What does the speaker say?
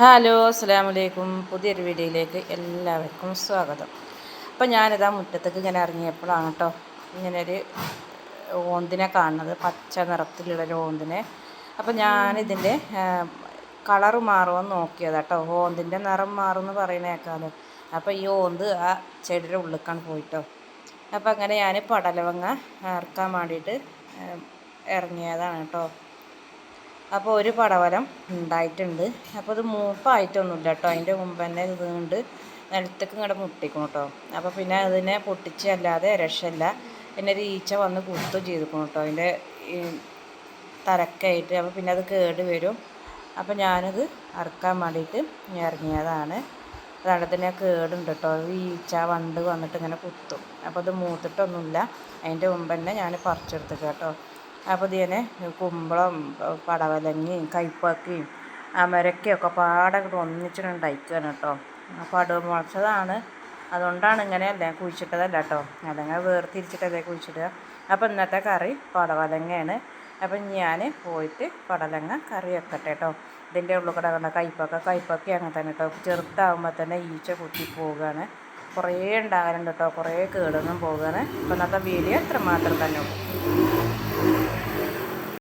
Hello അസ്സലാമു അലൈക്കും. പുതിയൊരു വീഡിയോയിലേക്ക് എല്ലാവർക്കും സ്വാഗതം. അപ്പോൾ ഞാനിതാ മുറ്റത്തേക്ക് ഇങ്ങനെ ഇറങ്ങിയപ്പോഴാണ് കേട്ടോ ഇങ്ങനൊരു ഓന്തിനെ കാണുന്നത്, പച്ച നിറത്തിലുള്ളൊരു ഓന്തിനെ. അപ്പോൾ ഞാനിതിൻ്റെ കളറ് മാറുമെന്ന് നോക്കിയതാണ് കേട്ടോ. ഓന്തിൻ്റെ നിറം മാറുമെന്ന് പറയുന്നേക്കാലോ. അപ്പോൾ ഈ ഓന്ത് ആ ചെടിയുടെ ഉള്ളിലേക്കാണ് പോയിട്ടോ. അപ്പോൾ അങ്ങനെ ഞാൻ പടലവങ്ങ ഇറക്കാൻ വേണ്ടിയിട്ട് ഇറങ്ങിയതാണ് കേട്ടോ. അപ്പോൾ ഒരു പടവലം ഉണ്ടായിട്ടുണ്ട്. അപ്പോൾ ഇത് മൂപ്പായിട്ടൊന്നുമില്ല കേട്ടോ. അതിൻ്റെ മുമ്പ് തന്നെ ഇത് കൊണ്ട് നിലത്തേക്ക് ഇങ്ങോട്ട് മുട്ടിക്കണം കേട്ടോ. അപ്പോൾ പിന്നെ അതിനെ പൊട്ടിച്ചല്ലാതെ രക്ഷയില്ല. പിന്നെ ഒരു ഈച്ച വന്ന് കുത്തുകയും ചെയ്തിരിക്കണം കേട്ടോ അതിൻ്റെ ഈ തലക്കായിട്ട്. അപ്പോൾ പിന്നെ അത് കേട് വരും. അപ്പോൾ ഞാനത് അറുക്കാൻ വേണ്ടിയിട്ട് ഇറങ്ങിയതാണ്. അതാണ് ഇതിനെ കേടുണ്ട് കേട്ടോ. ഈച്ച വണ്ട് വന്നിട്ട് ഇങ്ങനെ കുത്തും. അപ്പോൾ ഇത് മൂത്തിട്ടൊന്നുമില്ല. അതിൻ്റെ മുമ്പ് തന്നെ ഞാൻ പറിച്ചെടുത്തേക്കാം കേട്ടോ. അപ്പോൾ ഇതിനെ കുമ്പളം, പടവലങ്ങയും കൈപ്പക്കയും അമരക്കയൊക്കെ പാടെ ഒന്നിച്ചിട്ടുണ്ടായിക്കുകയാണ് കേട്ടോ. അപ്പോൾ അടു മുളച്ചതാണ്, അതുകൊണ്ടാണ് ഇങ്ങനെയല്ല കുഴിച്ചിട്ടതല്ല കേട്ടോ. അല്ലെങ്കിൽ വേർതിരിച്ചിട്ടല്ലേ കുഴിച്ചിടുക. അപ്പോൾ ഇന്നത്തെ കറി പടവലങ്ങയാണ്. അപ്പം ഞാൻ പോയിട്ട് പടലങ്ങ കറി വെക്കട്ടെ കേട്ടോ. ഇതിൻ്റെ ഉള്ളിൽ കൂടെ കണ്ട കൈപ്പക്ക അങ്ങനെ തന്നെ കേട്ടോ. ചെറുതാകുമ്പോൾ തന്നെ ഈച്ച കുത്തി പോവുകയാണ്. കുറേ ഉണ്ടാകാറുണ്ട് കേട്ടോ. കുറേ കേടൊന്നും പോവുകയാണ്. അപ്പോൾ ഇന്നത്തെ വീഡിയോ എത്രമാത്രം തന്നെ ഉള്ളൂ.